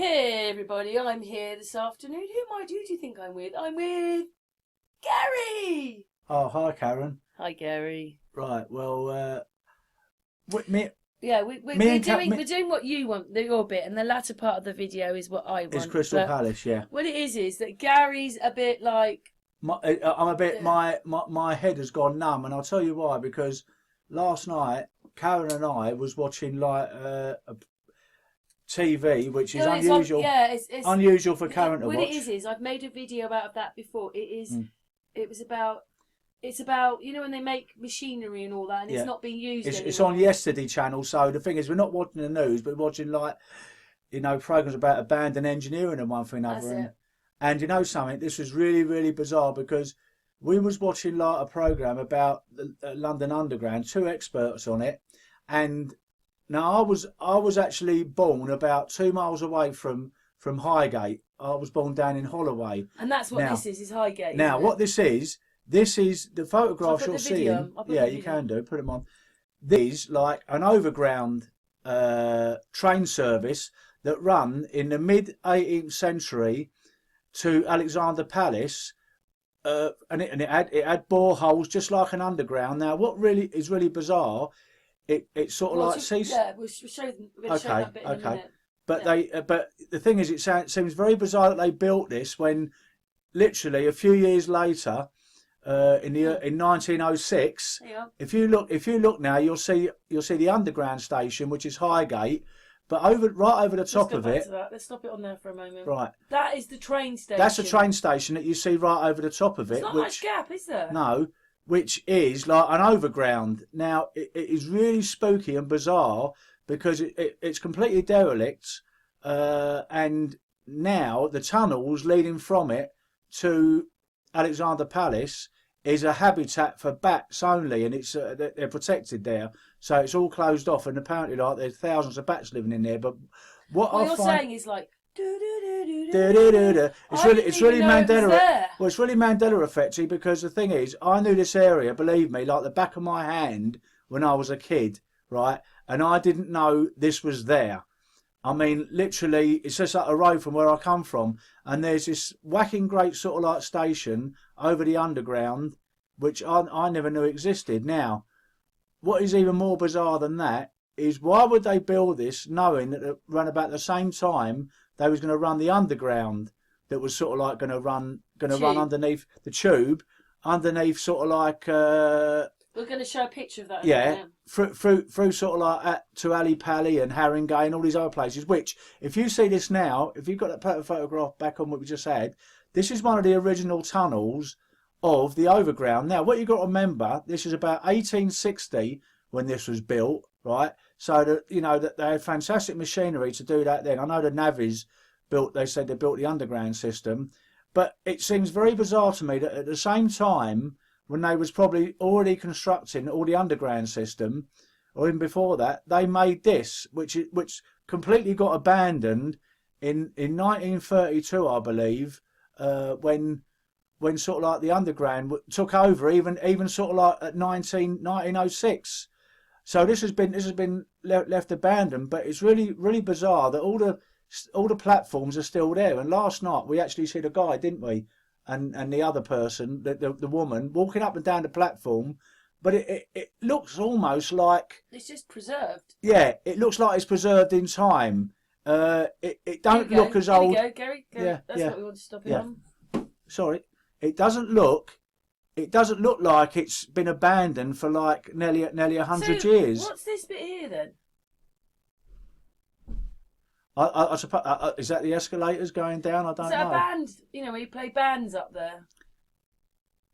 Hey everybody, I'm here this afternoon. Who do you think I'm with? I'm with Gary! Oh, hi Karen. Hi Gary. Right, well, we're doing what you want, your bit, and the latter part of the video is what I want. It's Crystal Palace, yeah. What it is that Gary's a bit like... I'm a bit, my head has gone numb, and I'll tell you why, because last night, Karen and I was watching like a TV, which is unusual. It's unusual for Karen to watch. What it is I've made a video about that before. It's about, you know, when they make machinery and all that, and it's not being used anymore. It's on Yesterday Channel, so the thing is, we're not watching the news, but we're watching, like, you know, programmes about abandoned engineering and one thing and another. And you know something, this was really, really bizarre, because we was watching, like, a programme about the London Underground, 2 experts on it, and now I was actually born about 2 miles away from Highgate. I was born down in Holloway. And that's what this is Highgate. Now, what this is the photographs you're seeing. Yeah, you can do. Put them on. This is like an overground train service that run in the mid 18th century to Alexander Palace, and it had boreholes just like an underground. Now, what really is really bizarre, it sort of we'll show them. We'll show that bit in a minute. But but the thing is, it seems very bizarre that they built this when literally a few years later. In 1906, if you look now, you'll see the underground station, which is Highgate, but right over the top of it. Let's stop it on there for a moment. Right. That is the train station. That's the train station that you see right over the top of it. There's not much gap, is there? No, which is like an overground. Now it is really spooky and bizarre because it's completely derelict, and now the tunnels leading from it to Alexander Palace is a habitat for bats only, and it's they're protected there, so it's all closed off. And apparently, like, there's thousands of bats living in there. But what you're saying is like, it's really Mandela. Well, it's really Mandela effecty, because the thing is, I knew this area, believe me, like the back of my hand when I was a kid, right? And I didn't know this was there. I mean, literally, it's just up the road from where I come from, and there's this whacking great sort of like station over the underground, which I never knew existed. Now, what is even more bizarre than that is, why would they build this knowing that around about the same time they was going to run the underground that was sort of like going to run underneath the tube, underneath sort of like. We're going to show a picture of that. Yeah, through sort of like to Ali Pali and Haringey and all these other places, which, if you see this now, if you've got that photograph back on what we just had, this is one of the original tunnels of the overground. Now, what you've got to remember, this is about 1860 when this was built, right? So, that they had fantastic machinery to do that then. I know the navvies said they built the underground system, but it seems very bizarre to me that at the same time, when they was probably already constructing all the underground system, or even before that, they made this, which completely got abandoned in 1932, I believe, when sort of like the underground took over, even sort of like at 1906. So this has been left abandoned, but it's really, really bizarre that all the platforms are still there. And last night we actually see the guy, didn't we? And the other person, the woman, walking up and down the platform, but it looks almost like it's just preserved. Yeah, it looks like it's preserved in time. It don't look as old. There you go, Gary. Yeah, that's what we want to stop it on. Sorry, it doesn't look like it's been abandoned for like nearly 100 years. What's this bit here then? I suppose, is that the escalators going down? I don't know. Is that a band? You know, where you play bands up there.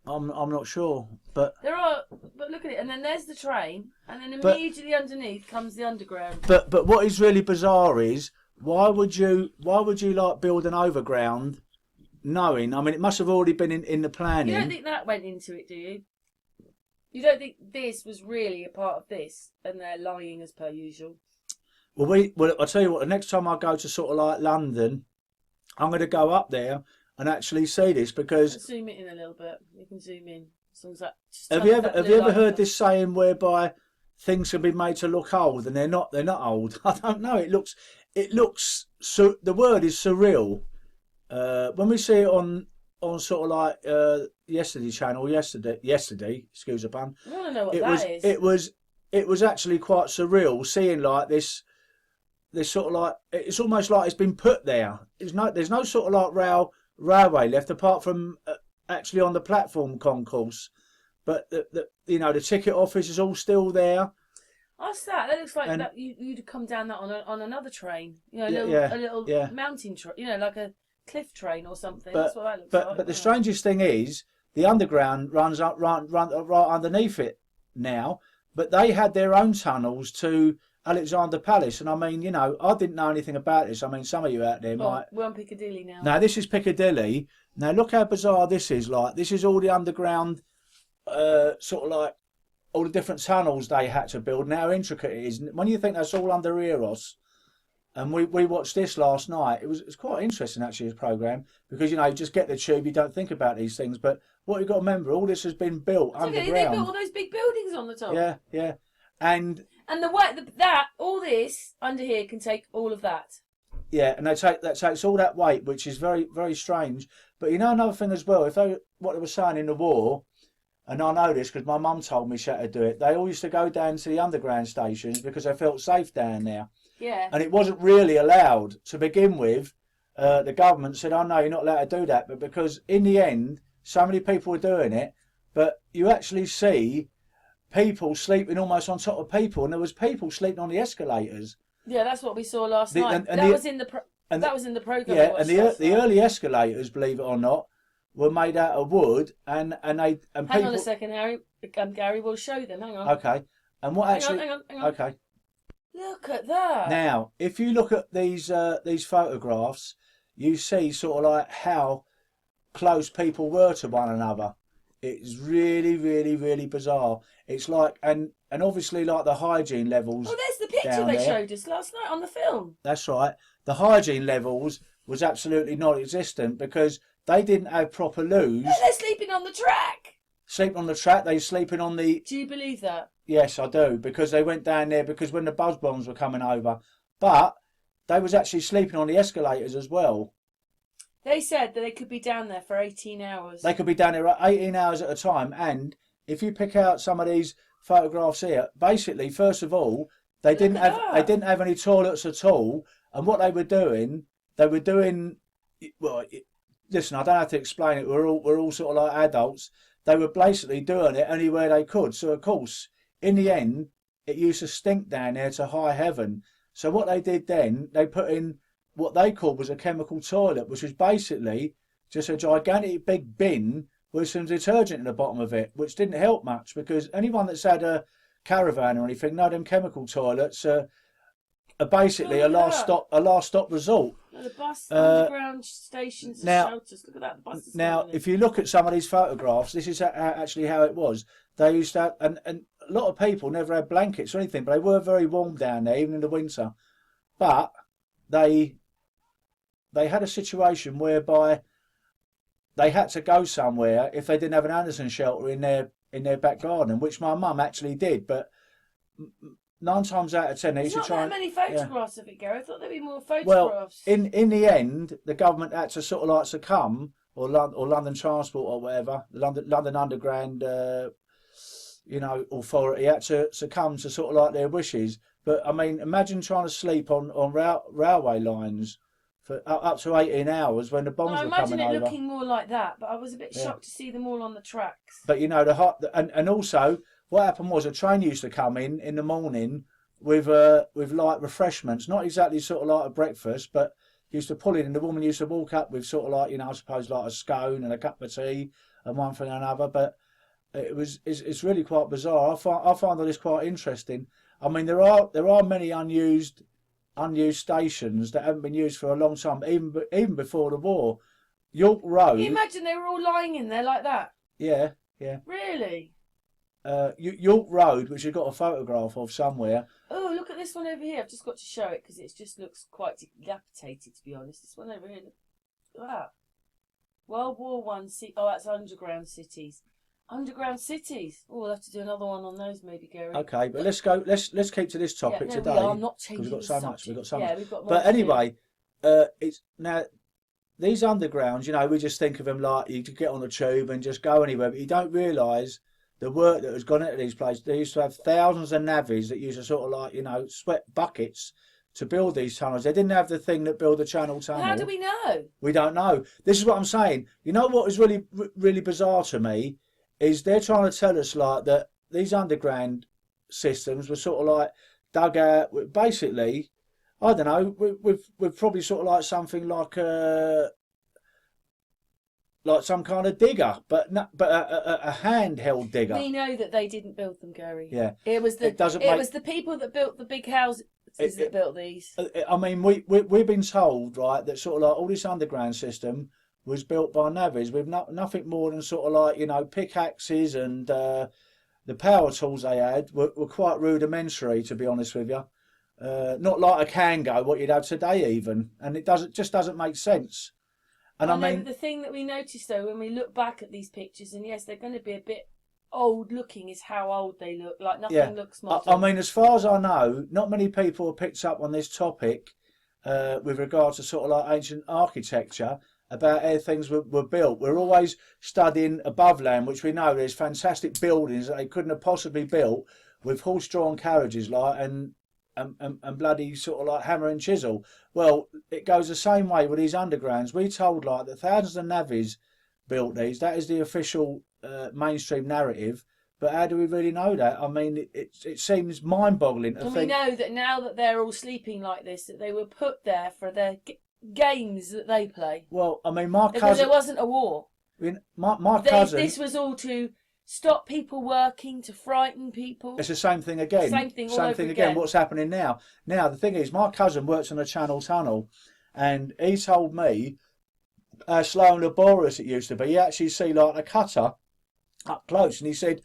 I'm not sure, but there are. But look at it, and then there's the train, and then immediately underneath comes the underground. But what is really bizarre is, why would you like build an overground, knowing? I mean, it must have already been in the planning. You don't think that went into it, do you? You don't think this was really a part of this, and they're lying as per usual? Well, I'll tell you what, the next time I go to sort of like London, I'm going to go up there and actually see this, because... Let's zoom it in a little bit. You can zoom in. As long as that, have you ever heard this saying whereby things can be made to look old, and they're not old? I don't know. It it looks so. The word is surreal. When we see it on sort of like yesterday channel, yesterday, excuse the pun. I want to know what It is. It was actually quite surreal seeing like this sort of like, it's almost like it's been put there. There's no sort of like railway left apart from actually on the platform concourse, but the ticket office is all still there. What's that? That looks like And that you'd come down that on another train. You know, yeah, a little yeah. mountain train. You know, like a cliff train or something. But That's what that looks like. but the strangest thing is the underground runs up right underneath it now. But they had their own tunnels to Alexander Palace, and I mean, I didn't know anything about this. I mean, some of you out there might. We're on Piccadilly now. Now this is Piccadilly. Now look how bizarre this is. Like this is all the underground, sort of like all the different tunnels they had to build, and how intricate it is. And when you think that's all under Eros, and we watched this last night, it was quite interesting actually, this programme, because you just get the tube, you don't think about these things, but what you've got to remember, all this has been built underground. They built all those big buildings on the top. Yeah, yeah, and the way all this under here can take all of that. Yeah, and that takes all that weight, which is very, very strange. But another thing as well, what they were saying in the war. And I know this because my mum told me she had to do it. They all used to go down to the underground stations because they felt safe down there. Yeah. And it wasn't really allowed to begin with. The government said, "Oh no, you're not allowed to do that." But because in the end, so many people were doing it, but you actually see people sleeping almost on top of people, and there was people sleeping on the escalators. Yeah, that's what we saw last night. That was in the programme. Yeah, and the early escalators, believe it or not, were made out of wood, and hang on a second, Harry. Gary will show them. Hang on. Okay. And what actually? Hang on. Okay. Look at that. Now, if you look at these photographs, you see sort of like how close people were to one another. It's really, really, really bizarre. It's like, and obviously like the hygiene levels. Oh, there's the picture they showed us last night on the film. That's right. The hygiene levels was absolutely non-existent because they didn't have proper loos. No, they're sleeping on the track. Sleeping on the track, they're sleeping on the... Do you believe that? Yes, I do, because they went down there because when the buzz bombs were coming over. But they was actually sleeping on the escalators as well. They said that they could be down there for 18 hours. They could be down there 18 hours at a time. And if you pick out some of these photographs here, basically, first of all, they didn't have any toilets at all. And what they were doing, well, listen, I don't have to explain it. We're all sort of like adults. They were basically doing it anywhere they could. So of course, in the end, it used to stink down there to high heaven. So what they did then, they put in what they called was a chemical toilet, which was basically just a gigantic big bin with some detergent in the bottom of it, which didn't help much because anyone that's had a caravan or anything, know them chemical toilets are basically a last stop resort. The bus, underground stations, and shelters. Look at that. The buses. Now, if you look at some of these photographs, this is actually how it was. They used to have, and a lot of people never had blankets or anything, but they were very warm down there, even in the winter. But they had a situation whereby they had to go somewhere if they didn't have an Anderson shelter in their back garden, which my mum actually did. But 9 times out of 10, they used to try. Not that many photographs of it, Gary. I thought there'd be more photographs. Well, in the end, the government had to sort of like succumb, or London Transport or whatever, London Underground, authority had to succumb to sort of like their wishes. But I mean, imagine trying to sleep on railway lines for up to 18 hours when the bombs were coming over. I imagine it looking more like that, but I was a bit shocked to see them all on the tracks. But and also what happened was a train used to come in the morning with light refreshments, not exactly sort of like a breakfast, but used to pull in, and the woman used to walk up with sort of like, I suppose like a scone and a cup of tea and one thing and another. But it's really quite bizarre. I find all this quite interesting. I mean, there are many unused stations that haven't been used for a long time, even before the war. York Road. Can you imagine they were all lying in there like that? Yeah. Really? York Road, which you've got a photograph of somewhere. Oh, look at this one over here. I've just got to show it because it just looks quite dilapidated, to be honest. This one over here. Look at that. World War One. Oh, that's underground cities. Underground cities. Oh, we'll have to do another one on those, maybe, Gary. Okay, but let's go. Let's keep to this topic today. I'm not changing we've got so much. We've got so much. We've got more but anyway, it's now these undergrounds. You know, we just think of them like you could get on the tube and just go anywhere, but you don't realise the work that has gone into these places. They used to have thousands of navvies that used to sort of like sweat buckets to build these tunnels. They didn't have the thing that built the Channel Tunnel. How do we know? We don't know. This is what I'm saying. You know what is really bizarre to me is they're trying to tell us like that these underground systems were sort of like dug out. Basically, I don't know. We've probably sort of like something like some kind of digger, but a handheld digger. We know that they didn't build them, Gary. Yeah, it was the people that built the big houses that built these. I mean, we've been told, right, that sort of like all this underground system was built by navvies with nothing more than sort of like pickaxes, and the power tools they had were quite rudimentary, to be honest with you. Not like a Kango, what you'd have today even, and it just doesn't make sense. And I mean, the thing that we noticed though when we look back at these pictures, and yes, they're going to be a bit old looking, is how old they look. Like nothing looks modern. I mean, as far as I know, not many people have picked up on this topic with regard to sort of like ancient architecture, about how things were built. We're always studying above land, which we know there's fantastic buildings that they couldn't have possibly built with horse-drawn carriages, like and bloody sort of like hammer and chisel. Well, it goes the same way with these undergrounds. We told like that thousands of navvies built these. That is the official mainstream narrative. But how do we really know that? I mean, it seems mind-boggling to think. We know that now that they're all sleeping like this, that they were put there for their games that they play. Well, I mean, my cousin. Because there wasn't a war. I mean, my cousin. This was all to stop people working, to frighten people. It's the same thing again. Same thing all over again. What's happening now? Now the thing is, my cousin works on the Channel Tunnel, and he told me how slow and laborious it used to be. You actually see like a cutter up close, and he said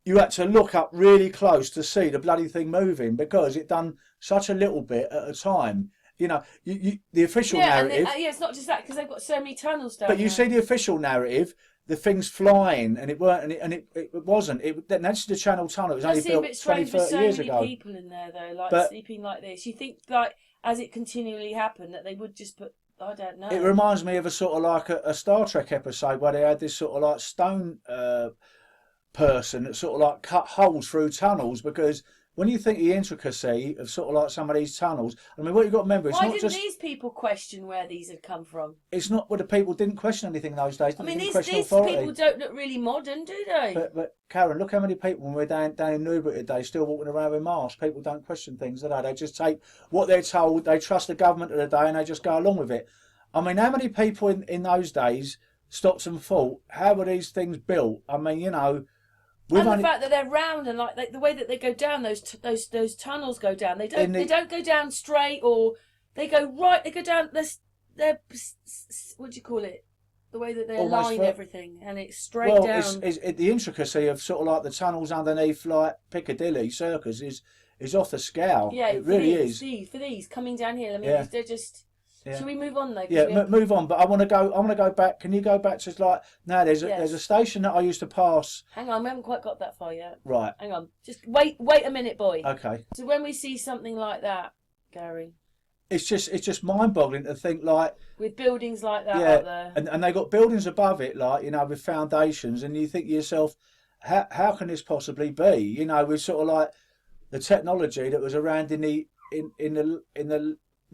you had to look up really close to see the bloody thing moving because it done such a little bit at a time. You know, the official narrative. And it's not just that because they've got so many tunnels down. But you see the official narrative, the thing's flying, and it weren't, and it wasn't. That's the Channel Tunnel. It was only built 20, 30 years ago. So many people in there though, like sleeping like this. You think like as it continually happened that they would just put. I don't know. It reminds me of a sort of like a Star Trek episode where they had this sort of like stone person that sort of like cut holes through tunnels, because when you think the intricacy of sort of like some of these tunnels, I mean, what you've got to remember, it's Why not didn't just these people question where these had come from? It's not where the people didn't question anything in those days. I mean, these people don't look really modern, do they? But Karen, look how many people when we're down in Newbury today still walking around with masks. People don't question things, do they? They just take what they're told. They trust the government of the day, and they just go along with it. I mean, how many people in those days stopped and thought, how were these things built? I mean, you know. And the fact that they're round and like the way that they go down, those tunnels go down. They don't go down straight, or they go right. They go down. They're what do you call it? The way that they align everything, and it's straight down. Well, it's the intricacy of sort of like the tunnels underneath, like Piccadilly Circus, is off the scale. Yeah, it really is. For these coming down here, I mean, they're just. Yeah. Should we move on though? Yeah, move on. But I want to go back. Can you go back to like now? There's a station that I used to pass. Hang on, we haven't quite got that far yet. Right. Hang on. Just wait a minute, boy. Okay. So when we see something like that, Gary, it's just mind-boggling to think like with buildings like that up there, and they got buildings above it, like with foundations, and you think to yourself, how can this possibly be? You know, with sort of like the technology that was around in the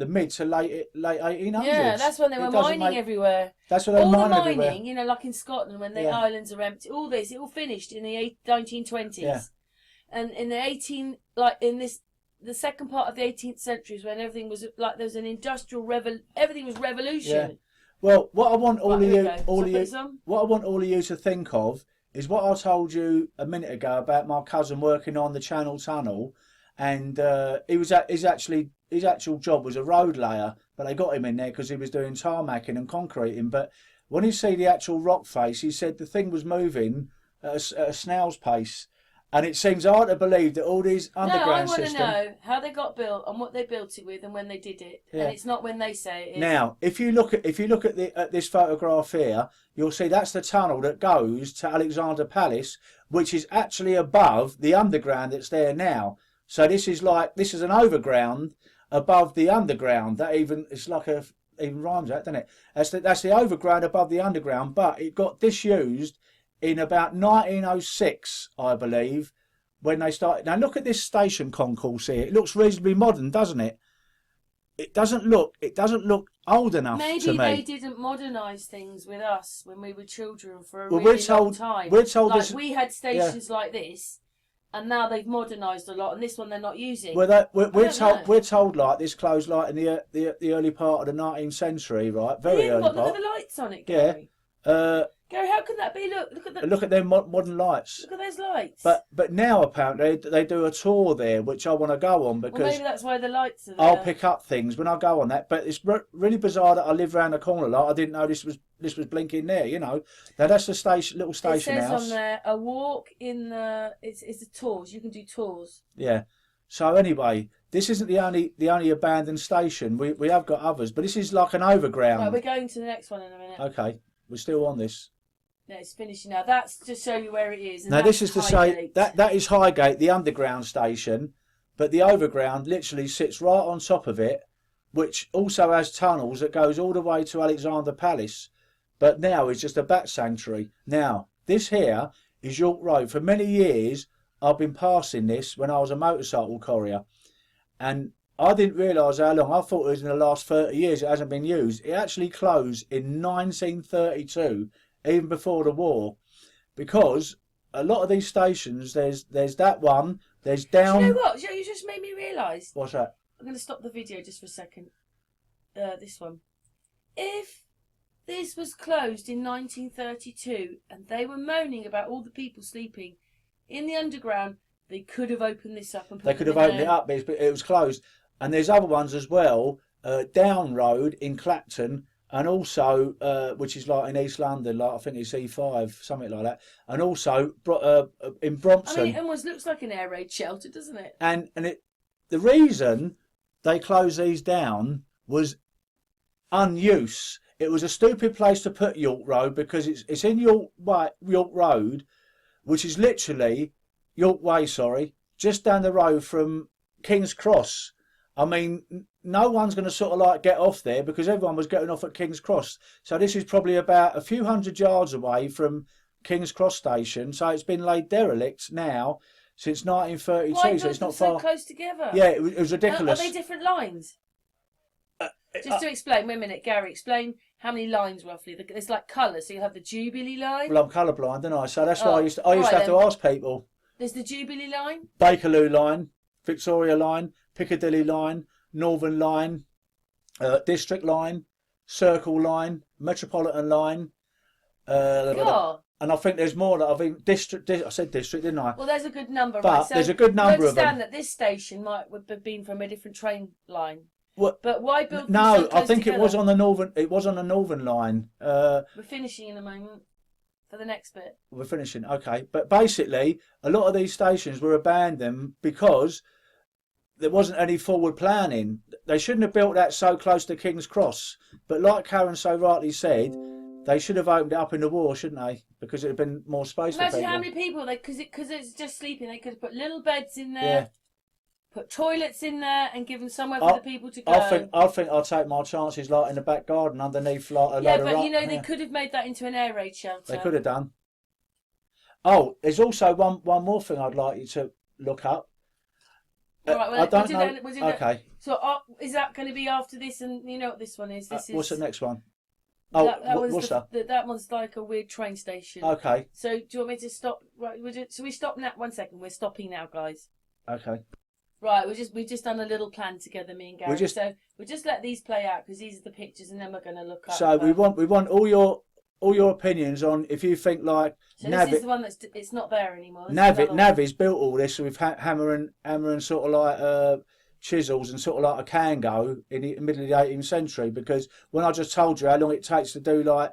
mid to late 1800s. Yeah, that's when they were mining everywhere. That's when they were mining everywhere. You know, like in Scotland when the islands are empty. All this, it all finished in the 1920s. Yeah. And in the second part of the 18th century is when everything was like there was an industrial everything was revolution. Yeah. Well, what I want all of you to think of is what I told you a minute ago about my cousin working on the Channel Tunnel, and his actual job was a road layer, but they got him in there because he was doing tarmacking and concreting. But when you see the actual rock face, he said the thing was moving at a snail's pace, And it seems hard to believe that all these underground systems... No, I want to know how they got built and what they built it with and when they did it. Yeah. And it's not when they say it is. Now, if you look at this photograph here, you'll see that's the tunnel that goes to Alexandra Palace, which is actually above the underground that's there now. So this is an overground above the underground. It's like even rhymes that, doesn't it? That's the overground above the underground, but it got disused in about 1906, I believe, when they started. Now look at this station concourse here. It looks reasonably modern, doesn't it? It doesn't look old enough to me. Maybe they didn't modernise things with us when we were children for a really long time. We're told like we had stations like this, and now they've modernised a lot, and this one they're not using. Well, we're told like this closed like in the early part of the 19th century, right? Very early part. Look at the lights on it, Gary. Yeah. Gary, how can that be? Look at their modern lights. Look at those lights. But now apparently they do a tour there, which I want to go on because maybe that's why the lights are there. I'll pick up things when I go on that. But it's really bizarre that I live round the corner. Like I didn't know this was blinking there. You know. Now that's the little station house. It says on there a walk in the. It's the tours. You can do tours. Yeah. So anyway, this isn't the only abandoned station. We have got others, but this is like an overground. Right, we're going to the next one in a minute. Okay, we're still on this. No, it's finishing now. That's to show you where it is. And now this is to say that is Highgate, the underground station, but the overground literally sits right on top of it, which also has tunnels that goes all the way to Alexandra Palace, but now is just a bat sanctuary. Now this here is York Road. For many years I've been passing this when I was a motorcycle courier, and I didn't realise how long. I thought it was in the last 30 years it hasn't been used. It actually closed in 1932. Even before the war, because a lot of these stations, there's that one, there's down... Do you know what? You just made me realise. What's that? I'm going to stop the video just for a second. This one. If this was closed in 1932 and they were moaning about all the people sleeping in the underground, they could have opened this up and put They could have opened it up, but it was closed. And there's other ones as well, Down Road in Clapton, and also, which is like in East London, like I think it's E5, something like that. And also in Brompton. I mean, it almost looks like an air raid shelter, doesn't it? And the reason they closed these down was unuse. It was a stupid place to put York Road because it's in York Road, which is literally York Way, just down the road from King's Cross. I mean, no one's going to sort of like get off there because everyone was getting off at King's Cross. So this is probably about a few hundred yards away from King's Cross station. So it's been laid derelict now since 1932. Why so it's not so far. Close together? Yeah, it was ridiculous. Are they different lines? Just to explain, wait a minute, Gary, explain how many lines roughly. It's like colours. So you have the Jubilee line. Well, I'm colourblind, don't I? So that's why I used to have to ask people. There's the Jubilee line. Bakerloo line, Victoria line, Piccadilly line, Northern line, District line, Circle line, Metropolitan line. And I think there's more that I've even I said district, didn't I? Well, there's a good number, but right? So there's a good number of them. I understand that this station might have been from a different train line. What? But why build them No, so close I think together? it was on the northern. It was on the Northern line. We're finishing in a moment for the next bit. We're finishing, okay. But basically, a lot of these stations were abandoned because there wasn't any forward planning. They shouldn't have built that so close to King's Cross. But like Karen so rightly said, they should have opened it up in the war, shouldn't they? Because it would have been more space for people. Imagine how many people, because it's just sleeping, they could have put little beds in there, put toilets in there, and given somewhere for the people to go. I think I'll take my chances, like in the back garden underneath, like a load of but you know they could have made that into an air raid shelter. They could have done. Oh, there's also one more thing I'd like you to look up. All right, well, I don't know. Okay. So is that going to be after this? And you know what this one is? This is. What's the next one? Oh, what's that? That one's like a weird train station. Okay. So do you want me to stop? Right, so we stop now. 1 second. We're stopping now, guys. Okay. Right, we've just done a little plan together, me and Gary. So we'll just let these play out because these are the pictures, and then we're going to look up. So we want all your opinions on if you think like. So this is the one it's not there anymore. Navi's built all this with hammer and sort of like chisels and sort of like a Kango in the middle of the 18th century, because when I just told you how long it takes to do like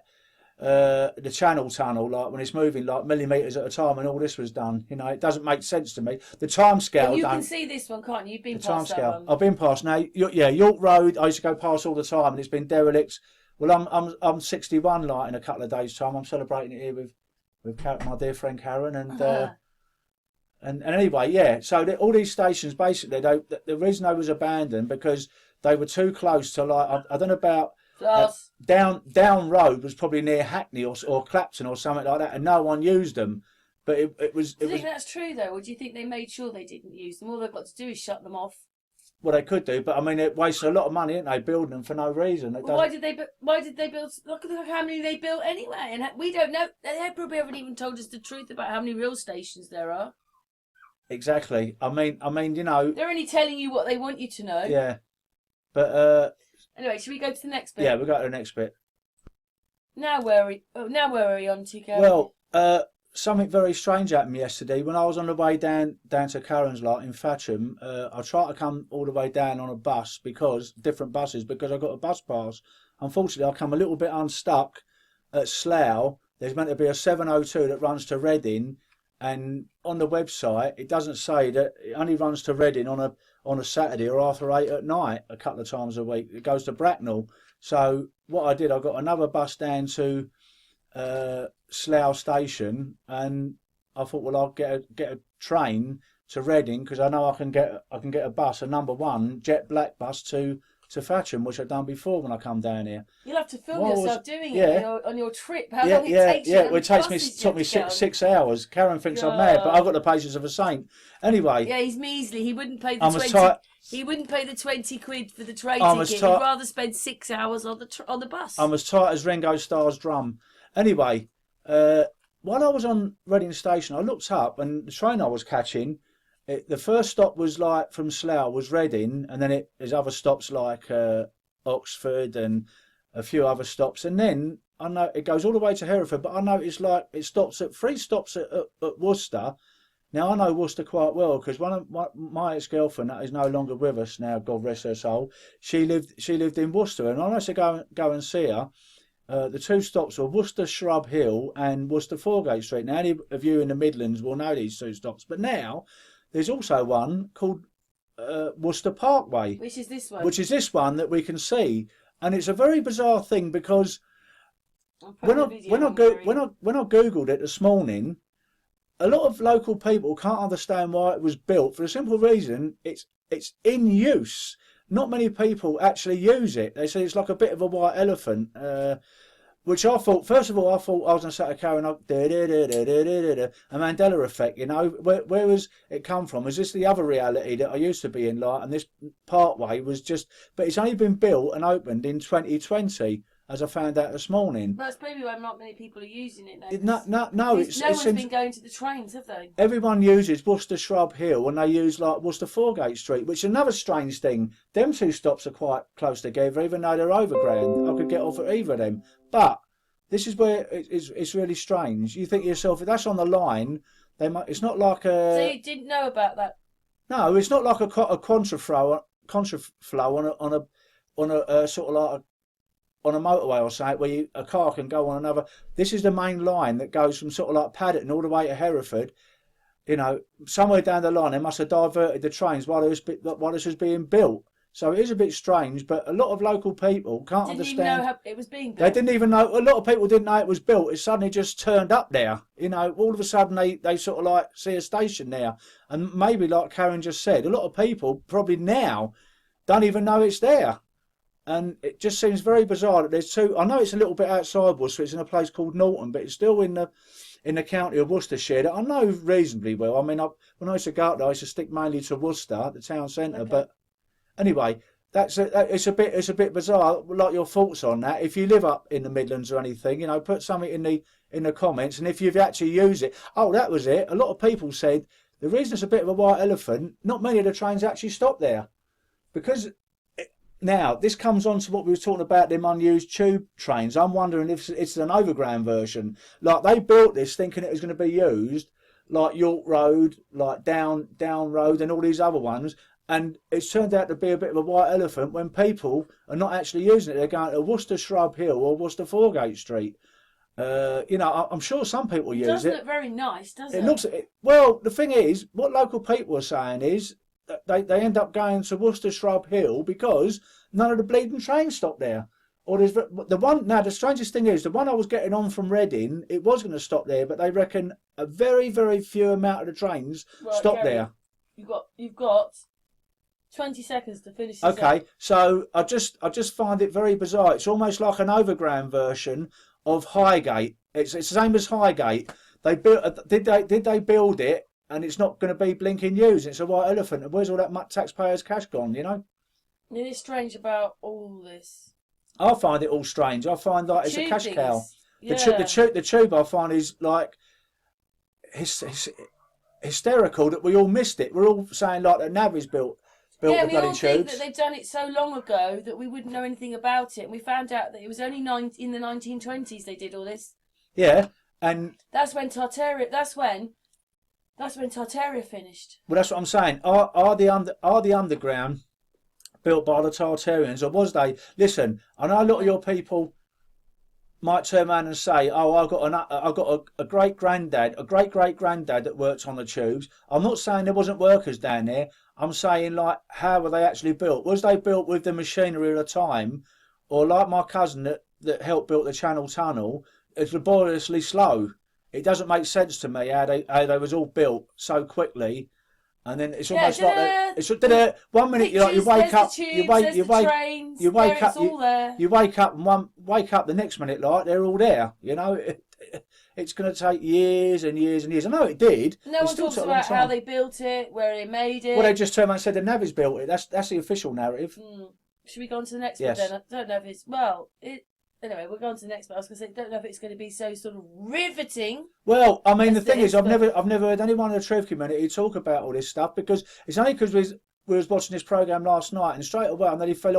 the Channel tunnel, like when it's moving like millimetres at a time, and all this was done. You know, it doesn't make sense to me. The time scale. Well, you can see this one, can't you? You've been the time past that scale. one. I've been past now. Yeah, York Road. I used to go past all the time, and it's been derelict. Well, I'm 61, like in a couple of days' time. I'm celebrating it here with my dear friend Karen, and anyway, yeah. So all these stations basically, the reason they was abandoned because they were too close to like I don't know about. Down road was probably near Hackney or Clapton or something like that, and no one used them. But it was. Do you think that's true though, or do you think they made sure they didn't use them? All they've got to do is shut them off. Well, they could do, but I mean, it wasted a lot of money, didn't they, building them for no reason? Well, why did they build? Look at how many they built anyway, and we don't know. They probably haven't even told us the truth about how many real stations there are. Exactly. I mean, you know, they're only telling you what they want you to know. Yeah, but anyway, should we go to the next bit? Yeah, we'll go to the next bit. Now where are we on to, Gary? Well, something very strange happened yesterday. When I was on the way down to Karen's lot in Fatcham, I tried to come all the way down on a bus different buses because I got a bus pass. Unfortunately, I come a little bit unstuck at Slough. There's meant to be a 702 that runs to Reading, and on the website it doesn't say that it only runs to Reading on a Saturday or after 8 at night a couple of times a week. It goes to Bracknell. So what I did, I got another bus down to Slough station, and I thought, well, I'll get a train to Reading because I know I can get a bus, a number 1 jet black bus to Fatcham, which I've done before when I come down here. You'll have to film yourself doing it on your trip. How long it takes you? Yeah, well, it took me 6 hours. Karen thinks I'm mad, but I've got the patience of a saint. Anyway. Yeah, he's measly. He wouldn't pay the 20. He wouldn't pay the 20 quid for the train ticket. He'd rather spend 6 hours on the bus. I'm as tight as Ringo Starr's drum. Anyway, while I was on Reading Station, I looked up, and the train I was catching, the first stop was like from Slough was Reading, and then there's other stops like Oxford and a few other stops, and then I know it goes all the way to Hereford. But I noticed like it stops at 3 stops at Worcester. Now I know Worcester quite well because one of my ex-girlfriend that is no longer with us now, God rest her soul. She lived in Worcester, and I used to go and see her. The 2 stops were Worcester Shrub Hill and Worcester Foregate Street. Now any of you in the Midlands will know these 2 stops, but now there's also one called Worcester Parkway. Which is this one? Which is this one that we can see. And it's a very bizarre thing because when I Googled it this morning, a lot of local people can't understand why it was built for the simple reason it's in use. Not many people actually use it. They say it's like a bit of a white elephant. Which I thought, first of all, I was going to say to Karen, a Mandela effect, you know. Where was it come from? Is this the other reality that I used to be in, like, and this Parkway was just, but it's only been built and opened in 2020, as I found out this morning. That's probably why not many people are using it now. No one's been going to the trains, have they? Everyone uses Worcester Shrub Hill, and they use like Worcester Foregate Street, which is another strange thing. Them 2 stops are quite close together, even though they're overground. I could get off at either of them. But this is where it's really strange. You think to yourself, if that's on the line, it's not like a... So you didn't know about that? No, it's not like a contraflow on a sort of like on a motorway or something where a car can go on another. This is the main line that goes from sort of like Paddington all the way to Hereford. You know, somewhere down the line they must have diverted the trains while this was being built. So it is a bit strange, but a lot of local people can't understand. Didn't even know how it was being built. They didn't even know. A lot of people didn't know it was built. It suddenly just turned up there. You know, all of a sudden they sort of like see a station there, and maybe like Karen just said, a lot of people probably now don't even know it's there, and it just seems very bizarre that there's 2. I know it's a little bit outside Worcester. It's in a place called Norton, but it's still in the county of Worcestershire that I know reasonably well. I mean, when I used to go up there, I used to stick mainly to Worcester, the town centre, okay. But. Anyway, it's a bit bizarre. Like your thoughts on that. If you live up in the Midlands or anything, you know, put something in the comments. And if you've actually used it, that was it. A lot of people said the reason it's a bit of a white elephant. Not many of the trains actually stop there, because now this comes on to what we were talking about, them unused tube trains. I'm wondering if it's an overground version. Like they built this thinking it was going to be used, like York Road, like Down Road, and all these other ones. And it's turned out to be a bit of a white elephant when people are not actually using it. They're going to Worcester Shrub Hill or Worcester Foregate Street. You know, I'm sure some people It use doesn't it. look very nice, does it? It looks well. The thing is, what local people are saying is that they end up going to Worcester Shrub Hill because none of the bleeding trains stop there. Or there's the one now. The strangest thing is the one I was getting on from Reading. It was going to stop there, but they reckon a very few amount of the trains Right, stop Gary, there. You've got 20 seconds to finish this Okay, up. so I just find it very bizarre. It's almost like an overground version of Highgate. It's the same as Highgate. They built did they build it, and it's not going to be blinking used. It's a white elephant. And where's all that taxpayers' cash gone? You know. It is strange about all this. I find it all strange. I find like it's a cash cow. The tube I find is like hysterical that we all missed it. We're all saying like that Navy's built the we bloody all think tubes. that they've done it so long ago that we wouldn't know anything about it. And we found out that it was only in the 1920s they did all this. Yeah, and that's when Tartaria. That's when Tartaria finished. Well, that's what I'm saying. Are the underground built by the Tartarians, or was they? Listen, I know a lot of your people might turn around and say, "Oh, I've got a great granddad, a great granddad that worked on the tubes." I'm not saying there wasn't workers down there. I'm saying like, how were they actually built? Was they built with the machinery of the time, or like my cousin that helped build the Channel Tunnel? It's laboriously slow. It doesn't make sense to me how they was all built so quickly. And then it's almost like it's 1 minute you wake up, you wake up and wake up the next minute like they're all there. You know, it's going to take years and years and years. I know it did. No one talks about how they built it, where they made it. Well, they just turned around and said the Navy's built it. That's the official narrative. Should we go on to the next yes. bit then? I don't know if it's Anyway, we'll go on to the next bit. I was going to say, don't know if it's going to be so sort of riveting. Well, I mean, the thing is, I've never heard anyone in the truth community talk about all this stuff because it's only because we was watching this program last night and straight away I nearly fell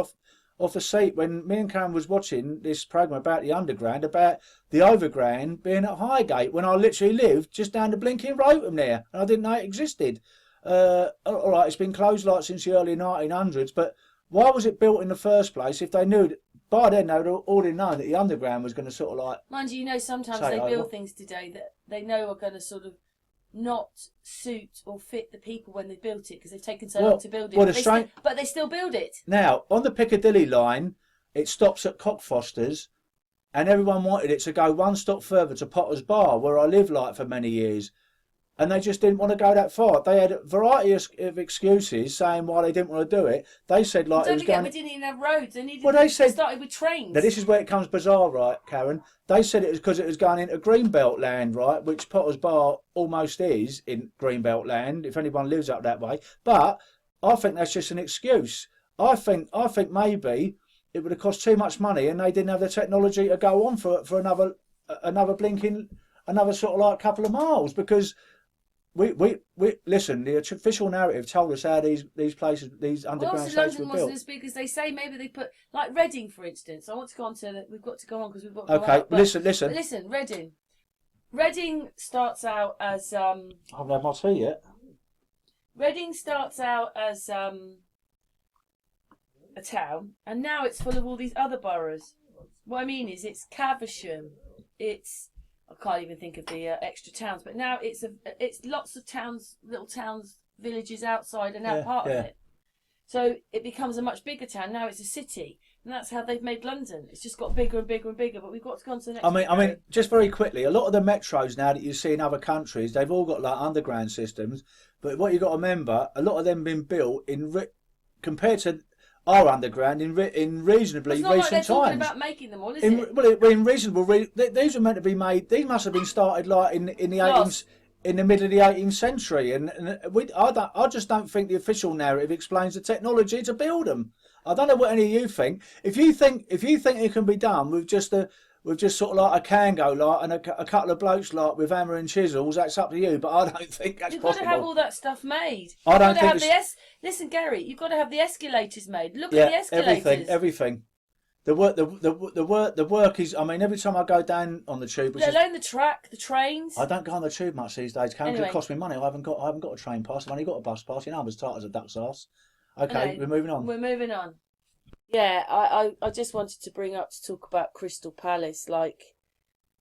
off the seat when me and Karen was watching this program about the underground, about the overground being at Highgate when I literally lived just down the blinking road from there and I didn't know it existed. All right, it's been closed like since the early 1900s, but why was it built in the first place if they knew that? By then, they'd already known that the underground was going to sort of like... Mind you, sometimes they build things today that they know are going to sort of not suit or fit the people when they built it because they've taken so long to build it. But they still build it. Now, on the Piccadilly line, it stops at Cockfosters and everyone wanted it to go one stop further to Potter's Bar, where I lived like for many years. And they just didn't want to go that far. They had a variety of excuses saying why they didn't want to do it. They said like it was going. They didn't even have roads. They started with trains. Now this is where it comes bizarre, right, Karen? They said it was because it was going into Greenbelt land, right, which Potter's Bar almost is in Greenbelt land. If anyone lives up that way, but I think that's just an excuse. I think maybe it would have cost too much money, and they didn't have the technology to go on for another sort of like couple of miles because. We listen. The official narrative told us how these places, these underground stations were built. London wasn't as big as they say. Maybe they put like Reading, for instance. I want to go on to. We've got to go on because we've got to go okay, out, listen. Reading starts out as. I haven't had my tea yet. Reading starts out as a town, and now it's full of all these other boroughs. What I mean is, it's Caversham, it's. I can't even think of the extra towns, but now it's lots of towns, little towns, villages outside and now part of it. So it becomes a much bigger town. Now it's a city, and that's how they've made London. It's just got bigger and bigger and bigger. But we've got to go on to the next. I mean, just very quickly, a lot of the metros now that you see in other countries, they've all got like underground systems. But what you got to remember, a lot of them been built compared to. Are underground in reasonably recent times. It's not like they're talking about making them all, is it? Well, in reasonable. These are meant to be made. These must have been started like in the 18th, in the middle of the 18th century, and I just don't think the official narrative explains the technology to build them. I don't know what any of you think. If you think it can be done with just sort of like a Kango like and a couple of blokes like with hammer and chisels, that's up to you. But I don't think that's possible. You've got to have all that stuff made. I don't think Listen, Gary, you've got to have the escalators made. Look at the escalators. Everything. The work is. I mean, every time I go down on the tube, let alone the track, the trains. I don't go on the tube much these days. It costs me money. I haven't got a train pass. I've only got a bus pass. You know, I'm as tight as a duck's arse. Okay, we're moving on. Yeah, I just wanted to bring up to talk about Crystal Palace. Like,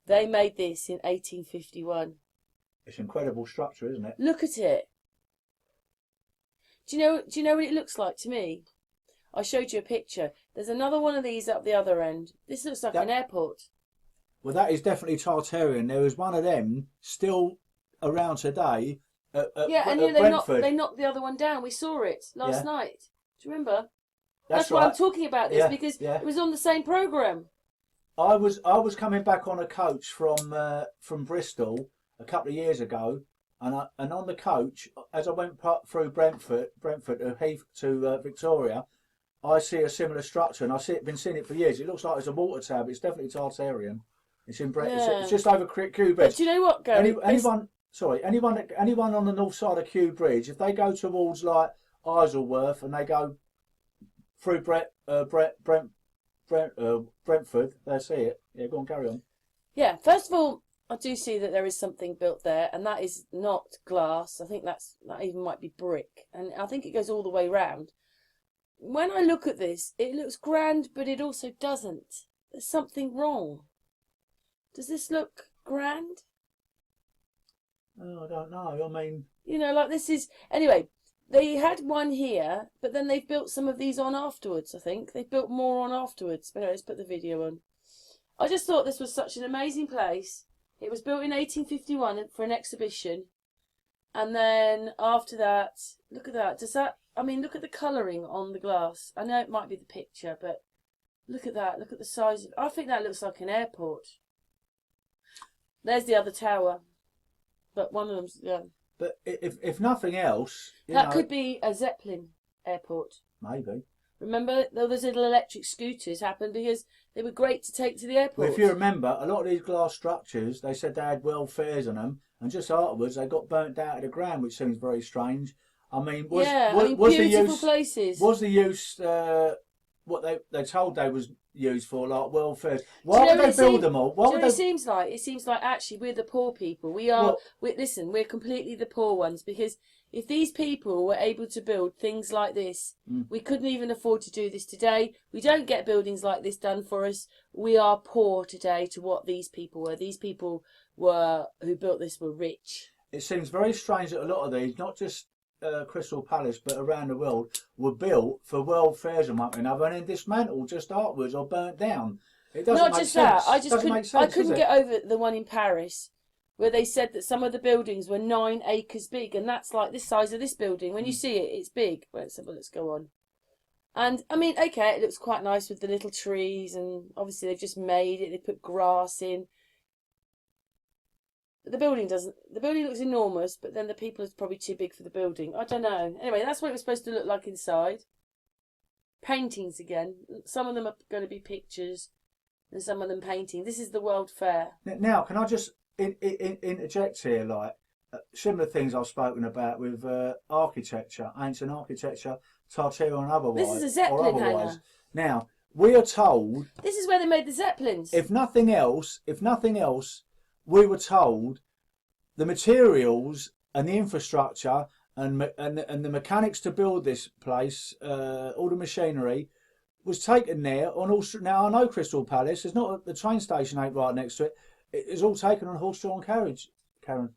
They made this in 1851. It's an incredible structure, isn't it? Look at it. Do you know what it looks like to me? I showed you a picture. There's another one of these up the other end. This looks like an airport. Well, that is definitely Tartarian. There is one of them still around today. And they knocked the other one down. We saw it last night. Do you remember? That's why I'm talking about this, because it was on the same programme. I was coming back on a coach from Bristol a couple of years ago, and on the coach, as I went through Brentford to Heath to Victoria, I see a similar structure, and been seeing it for years. It looks like it's a water tab. It's definitely Tartarian. It's in Brentford. It's just over Kew Bridge. But do you know what, Gary? Anyone on the north side of Kew Bridge, if they go towards like Isleworth and they go through Brentford, they'll see it. Yeah, go on, carry on. Yeah, first of all, I do see that there is something built there, and that is not glass. I think that even might be brick, and I think it goes all the way round. When I look at this, it looks grand, but it also doesn't. There's something wrong. Does this look grand? Oh, I don't know. I mean, like this is anyway. They had one here, but then they've built some of these on afterwards. I think they've built more on afterwards. But anyway, let's put the video on. I just thought this was such an amazing place. It was built in 1851 for an exhibition, and then after that, look at that. Look at the colouring on the glass. I know it might be the picture, but look at that. Look at the size of. I think that looks like an airport. There's the other tower, but one of them's But if nothing else, that could be a Zeppelin airport. Maybe. Remember, those little electric scooters happened because they were great to take to the airport. Well, if you remember, a lot of these glass structures, they said they had welfares on them, and just afterwards they got burnt out of the ground, which seems very strange. I mean, was beautiful places. Was the use what they told they was used for, like welfare? Why would they build them all? It seems like? It seems like actually we're the poor people. We are. We're completely the poor ones, because if these people were able to build things like this, we couldn't even afford to do this today. We don't get buildings like this done for us. We are poor today to what these people were. These people who built this were rich. It seems very strange that a lot of these, not just Crystal Palace, but around the world, were built for world fairs and one another, and then dismantled just afterwards or burnt down. It doesn't Not make just sense. that. I couldn't get over the one in Paris, where they said that some of the buildings were 9 acres big, and that's like this size of this building. When you see it, it's big. Let's go on. And I mean, okay, it looks quite nice with the little trees, and obviously they've just made it. They put grass in. The building doesn't. The building looks enormous, but then the people are probably too big for the building. I don't know. Anyway, that's what it was supposed to look like inside. Paintings again. Some of them are going to be pictures, and some of them painting. This is the World Fair. Now, can I just interject here? Like similar things I've spoken about with architecture, ancient architecture, Tartarian and otherwise. This is a Zeppelin hangar. Now we are told this is where they made the Zeppelins. If nothing else. We were told the materials and the infrastructure and the mechanics to build this place, all the machinery, was taken there on horse. Now I know Crystal Palace. There's not the train station ain't right next to it. It's all taken on horse-drawn carriage, Karen.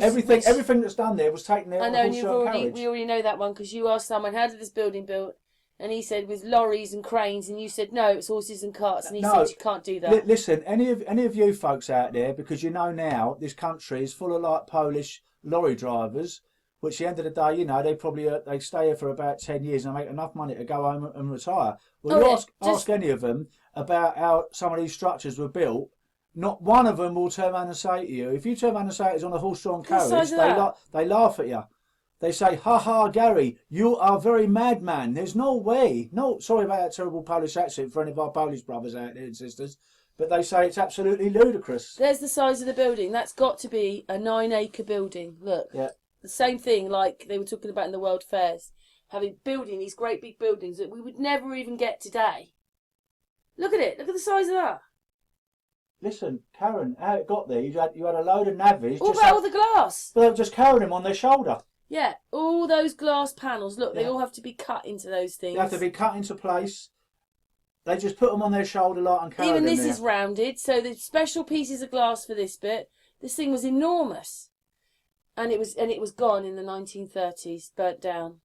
Everything that's done there was taken there on horse-drawn carriage. We already know that one, because you asked someone, how did this building built? And he said with lorries and cranes, and you said no, it's horses and carts, and he said you can't do that. Listen, any of you folks out there, because you know now this country is full of like Polish lorry drivers, which at the end of the day, they probably they stay here for about 10 years and make enough money to go home and retire. Well, ask any of them about how some of these structures were built. Not one of them will turn around and say to you, if you turn around and say it's on a horse-drawn carriage, they laugh at you. They say, ha ha, Gary, you are very madman. There's no way. No, sorry about that terrible Polish accent for any of our Polish brothers out there and sisters. But they say it's absolutely ludicrous. There's the size of the building. That's got to be a 9-acre building. Look. Yeah. The same thing like they were talking about in the World Fairs. Building these great big buildings that we would never even get today. Look at it. Look at the size of that. Listen, Karen, how it got there, you had a load of navvies. What about all the glass? They were just carrying them on their shoulder. Yeah, all those glass panels, look, they all have to be cut into those things. They have to be cut into place. They just put them on their shoulder like and carried Even them this there. is rounded, so the special pieces of glass for this bit. This thing was enormous, and it was gone in the 1930s, burnt down.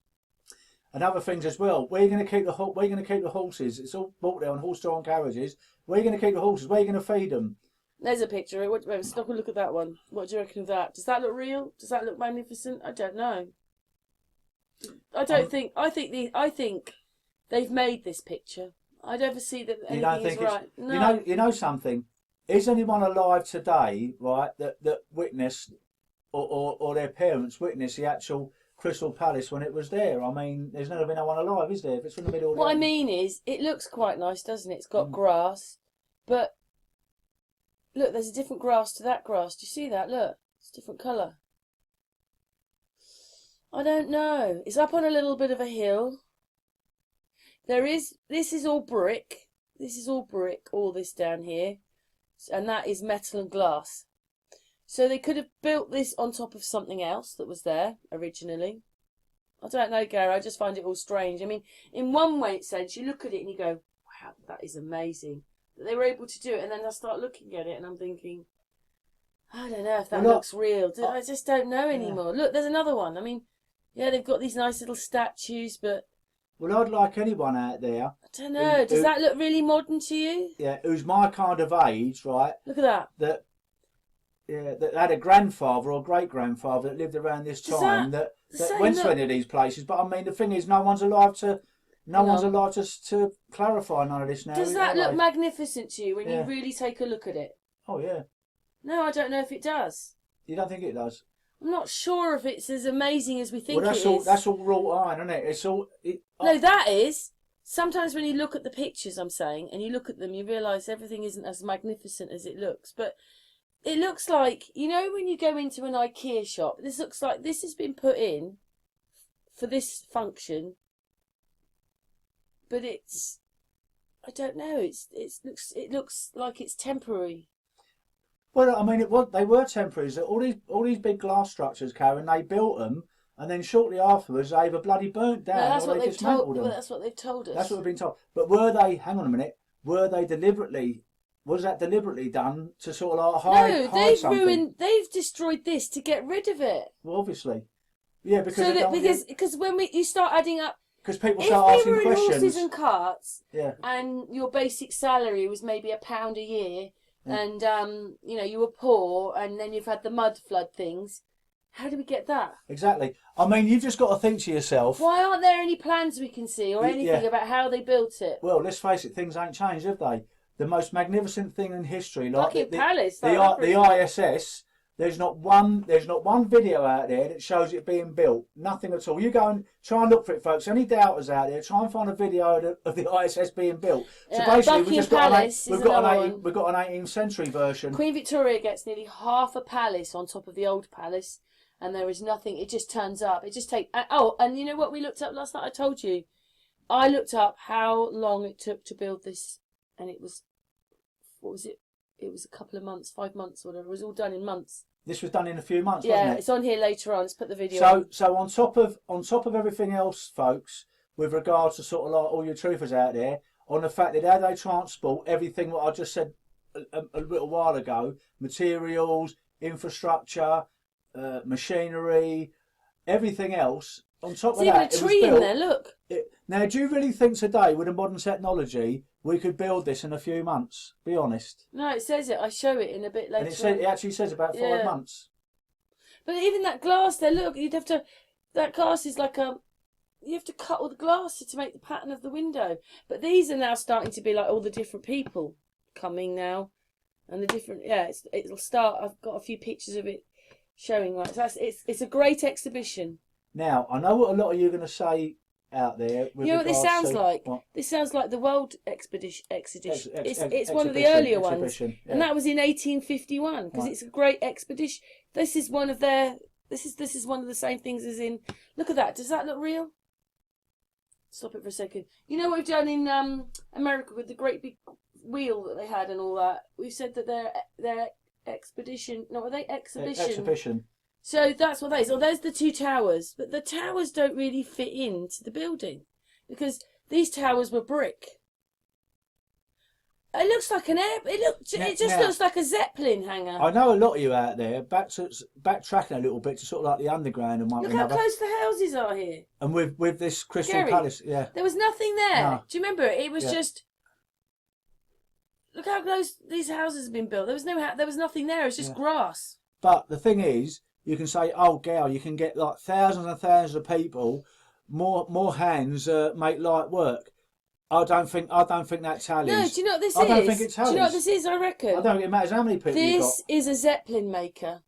And other things as well. Where are you going to keep the horses? It's all bought there on horse-drawn carriages. Where are you going to keep the horses? Where are you going to feed them? There's a picture. Wait, stop and look at that one. What do you reckon of that? Does that look real? Does that look magnificent? I don't know. I think they've made this picture. I don't ever see that anything is right. No. You know something? Is anyone alive today, right, that witnessed or their parents witnessed the actual Crystal Palace when it was there? I mean, there's never been no one alive, is there? If it's in the middle of What I mean is, it looks quite nice, doesn't it? It's got grass, but look, there's a different grass to that grass. Do you see that? Look, it's a different colour. I don't know. It's up on a little bit of a hill. This is all brick. This is all brick, all this down here. And that is metal and glass. So they could have built this on top of something else that was there originally. I don't know, Gary. I just find it all strange. I mean, in one way, it's sense, you look at it and you go, wow, that is amazing. That they were able to do it. And then I start looking at it and I'm thinking, I don't know if that looks real. I just don't know anymore. Look, there's another one. I mean, yeah, they've got these nice little statues, but... Well, I'd like anyone out there... I don't know. Does that look really modern to you? Yeah, who's my kind of age, right? Look at that. That had a grandfather or great-grandfather that lived around this time that went to any of these places. But I mean, the thing is, no one's alive to clarify none of this now. Does that look magnificent to you when you really take a look at it? Oh, yeah. No, I don't know if it does. You don't think it does? I'm not sure if it's as amazing as we think it is. That's all wrought iron, isn't it? It's all... No, that is. Sometimes when you look at the pictures, I'm saying, and you look at them, you realise everything isn't as magnificent as it looks. But it looks like, you know, when you go into an IKEA shop, this looks like this has been put in for this function. But it's... I don't know. It looks like it's temporary. Well, I mean, they were temporary. All these big glass structures, Karen, they built them, and then shortly afterwards, they either bloody burnt down or they dismantled them. Well, that's what they've told us. That's what we've been told. But were they? Hang on a minute. Were they deliberately? Was that deliberately done to sort of like hide something? They've destroyed this to get rid of it. Well, obviously, yeah, because when you start adding up. Because people start asking questions. If we were in horses and carts, yeah, and your basic salary was maybe £1 a year. And, you know, you were poor and then you've had the mud flood things. How do we get that? Exactly. I mean, you've just got to think to yourself... Why aren't there any plans we can see or anything about how they built it? Well, let's face it, things ain't changed, have they? The most magnificent thing in history... Like Palace. The ISS, there's not one video out there that shows it being built. Nothing at all. You go and try and look for it, folks. Any doubters out there, try and find a video of the ISS being built. So basically, we've got an 18th century version. Queen Victoria gets nearly half a palace on top of the old palace, and there is nothing. It just turns up. It just takes. Oh, and you know what we looked up last night? I told you. I looked up how long it took to build this, and it was, what was it? It was a couple of months, 5 months, whatever. It was all done in months. This was done in a few months, wasn't it? Yeah, it's on here later on. Let's put the video on. So on top of everything else, folks, with regards to sort of like all your truthers out there, on the fact that how they transport everything what I just said a little while ago, materials, infrastructure, machinery, everything else, on top of that, there's even a tree in there, look. Now, do you really think today, with the modern technology, we could build this in a few months? Be honest. No, it says it. I show it in a bit later. And it actually says about 5 months. But even that glass there, look, that glass is like you have to cut all the glass to make the pattern of the window. But these are now starting to be like all the different people coming now. And the different, it'll start, I've got a few pictures of it showing. Like, so it's a great exhibition. Now, I know what a lot of you are going to say out there. You know what this sounds like? What? This sounds like the World Expedition. It's one of the earlier ones, and that was in 1851 because it's a great expedition. This is one of their. This is one of the same things as in. Look at that. Does that look real? Stop it for a second. You know what we've done in America with the great big wheel that they had and all that. We've said that their expedition. No, are they exhibition? Exhibition. So that's what that is. Oh, there's the two towers. But the towers don't really fit into the building because these towers were brick. It looks like an air. It just looks like a Zeppelin hangar. I know a lot of you out there backtracking a little bit to sort of like the underground and one Look another. how close the houses are here. And with this Crystal Gary, Palace, yeah. There was nothing there. No. Do you remember? It was just. Look how close these houses have been built. There was nothing there. It was just grass. But the thing is, you can say, "Oh, gal, you can get like thousands and thousands of people, more hands make light work." I don't think that tallies. No, do you know what this is? I don't think it tallies. Do you know what this is? I reckon. I don't think it matters how many people you've got. This is a Zeppelin maker,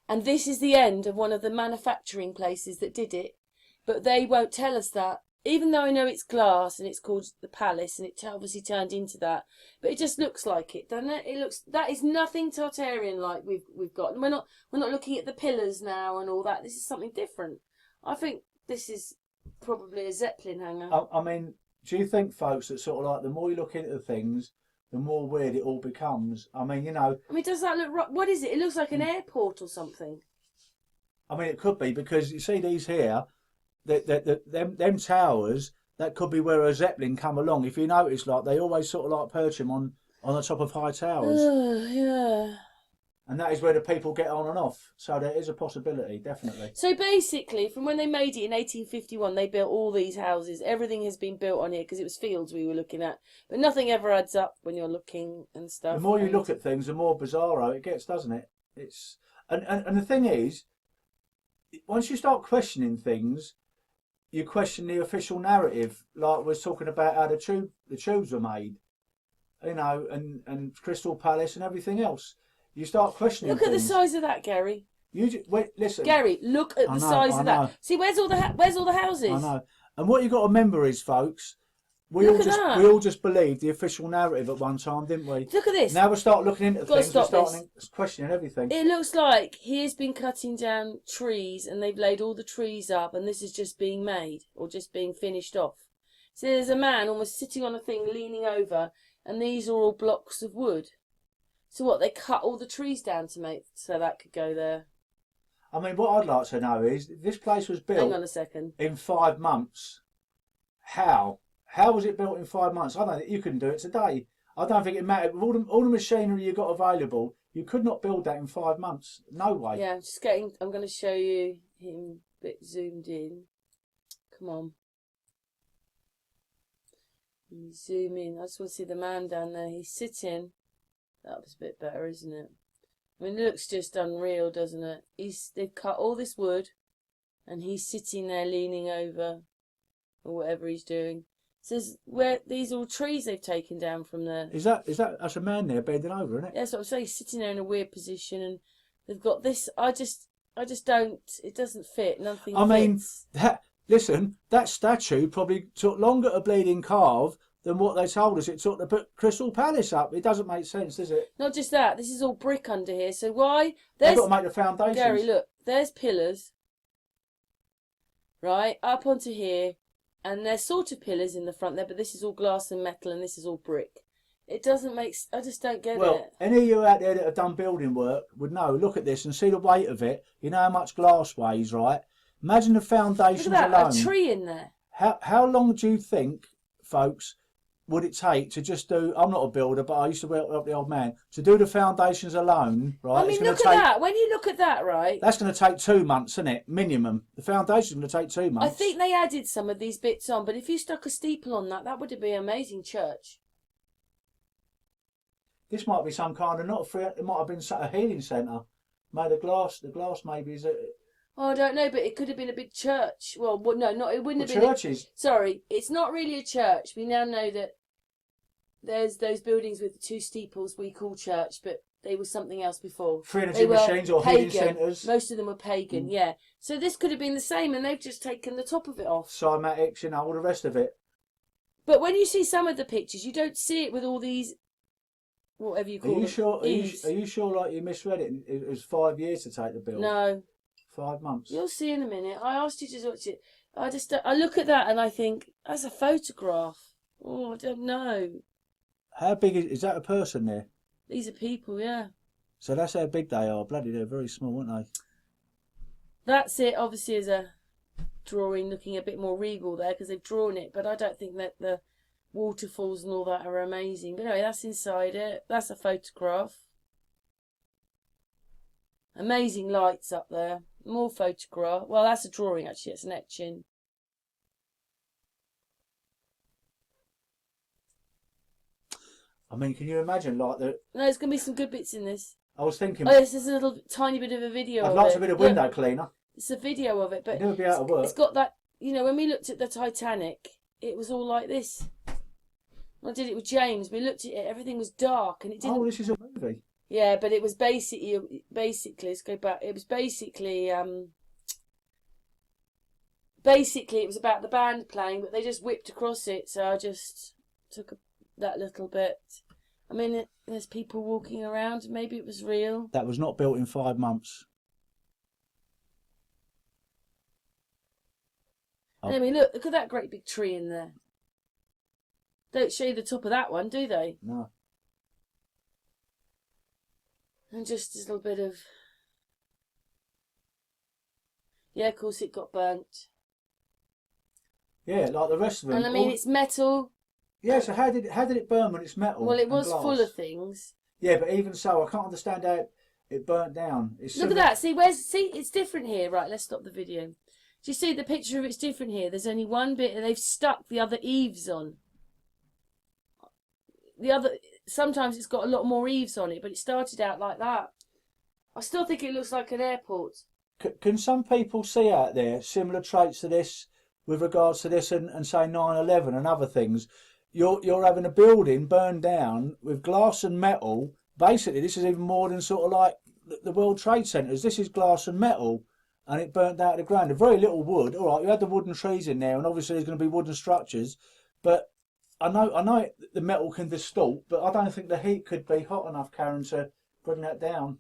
and this is the end of one of the manufacturing places that did it. But they won't tell us that. Even though I know it's glass and it's called the Palace and it obviously turned into that, but it just looks like it, doesn't it? That is nothing Tartarian like we've got. And we're not looking at the pillars now and all that. This is something different. I think this is probably a Zeppelin hangar. I mean, do you think, folks, that sort of like the more you look into things, the more weird it all becomes? I mean, does that look right? What is it? It looks like an airport or something. I mean, it could be, because you see these here. Them towers, that could be where a Zeppelin come along. If you notice, like they always sort of like perch them on the top of high towers. Yeah. And that is where the people get on and off. So there is a possibility, definitely. So basically, from when they made it in 1851, they built all these houses. Everything has been built on here because it was fields we were looking at. But nothing ever adds up when you're looking and stuff. The more you look at things, the more bizarro it gets, doesn't it? And the thing is, once you start questioning things, you question the official narrative, like we're talking about how the tubes were made, and Crystal Palace and everything else. You start questioning. Look at the size of that, Gary. Listen, Gary. Look at the size of that. See, where's all the houses? I know. And what you got to remember is, folks, we all just believed the official narrative at one time, didn't we? Look at this. Now we start looking into things, we're starting questioning everything. It looks like he has been cutting down trees and they've laid all the trees up and this is just being made or just being finished off. So there's a man almost sitting on a thing leaning over and these are all blocks of wood. So what, they cut all the trees down to make so that could go there? I mean, what I'd like to know is, this place was built Hang on a second. in 5 months. How? How was it built in 5 months? I don't think you couldn't do it today. I don't think it mattered. With all the machinery you got available, you could not build that in 5 months. No way. Yeah, I'm going to show you him a bit zoomed in. Come on. Zoom in. I just want to see the man down there. He's sitting. That was a bit better, isn't it? I mean, it looks just unreal, doesn't it? They've cut all this wood, and he's sitting there leaning over, or whatever he's doing. Says where these are all trees they've taken down from there. That's a man there bending over, isn't it? That's what I'm saying. He's sitting there in a weird position, and they've got this. I just don't. It doesn't fit. Nothing. I mean, fits. that statue probably took longer to bleeding carve than what they told us it took to put Crystal Palace up. It doesn't make sense, does it? Not just that. This is all brick under here. So why? They've got to make the foundations. Gary, look. There's pillars. Right up onto here. And there's sort of pillars in the front there, but this is all glass and metal and this is all brick. It doesn't make... I just don't get it. Well, any of you out there that have done building work would know. Look at this and see the weight of it. You know how much glass weighs, right? Imagine the foundations Look at that, alone. a tree in there. How long do you think, folks, would it take to just do... I'm not a builder, but I used to work with the old man. To do the foundations alone, right? I mean, look at that. When you look at that, right? That's going to take 2 months, isn't it? Minimum. The foundation's going to take 2 months. I think they added some of these bits on, but if you stuck a steeple on that, that would be an amazing church. This might be some kind of... It might have been a healing centre. Made of glass. The glass maybe is... Oh, I don't know, but it could have been a big church. Well, no, it wouldn't have been... Churches? Sorry, it's not really a church. We now know that there's those buildings with the 2 steeples we call church, but they were something else before. For energy machines or healing centres. Most of them were pagan, yeah. So this could have been the same, and they've just taken the top of it off. Cymatics, all the rest of it. But when you see some of the pictures, you don't see it with all these, whatever you call them. Are you sure like you misread it? It was 5 years to take the build? No. 5 months. You'll see in a minute. I asked you to watch it. I look at that and I think, that's a photograph. Oh, I don't know. How big is that a person there? These are people, yeah. So that's how big they are. Bloody, they're very small, aren't they? That's it, obviously, as a drawing looking a bit more regal there because they've drawn it, but I don't think that waterfalls and all that are amazing. But anyway, that's inside it. That's a photograph. Amazing lights up there. More photograph. Well, that's a drawing actually. It's an etching. I mean, can you imagine like the? No, there's gonna be some good bits in this. I was thinking. Oh, yes, there's a little tiny bit of a video. I'd like a bit of window cleaner. It's a video of it, but it'd never be out of work. It's got that. You know, when we looked at the Titanic, it was all like this. I did it with James. We looked at it. Everything was dark, and it didn't. Oh, this is a movie. Yeah, but it was basically. Let's go back. It was basically. Basically, it was about the band playing, but they just whipped across it. So I just took that little bit. I mean, there's people walking around. Maybe it was real. That was not built in 5 months. Oh. I mean, look at that great big tree in there. Don't show you the top of that one, do they? No. And just a little bit of... Yeah, of course it got burnt. Yeah, like the rest of them. And I mean, it's metal. Yeah, so how did it burn when it's metal? Well, it was full of things. Yeah, but even so, I can't understand how it burnt down. Look at that. See, it's different here. Right, let's stop the video. Do you see the picture of it's different here? There's only one bit and they've stuck the other eaves on. Sometimes it's got a lot more eaves on it, but it started out like that. I still think it looks like an airport. Can some people see out there similar traits to this with regards to this and say 9/11 and other things? You're having a building burned down with glass and metal. Basically, this is even more than sort of like the World Trade Centres. This is glass and metal, and it burnt out of the ground. Very little wood. All right, you had the wooden trees in there, and obviously there's going to be wooden structures. But I know the metal can distort, but I don't think the heat could be hot enough, Karen, to bring that down.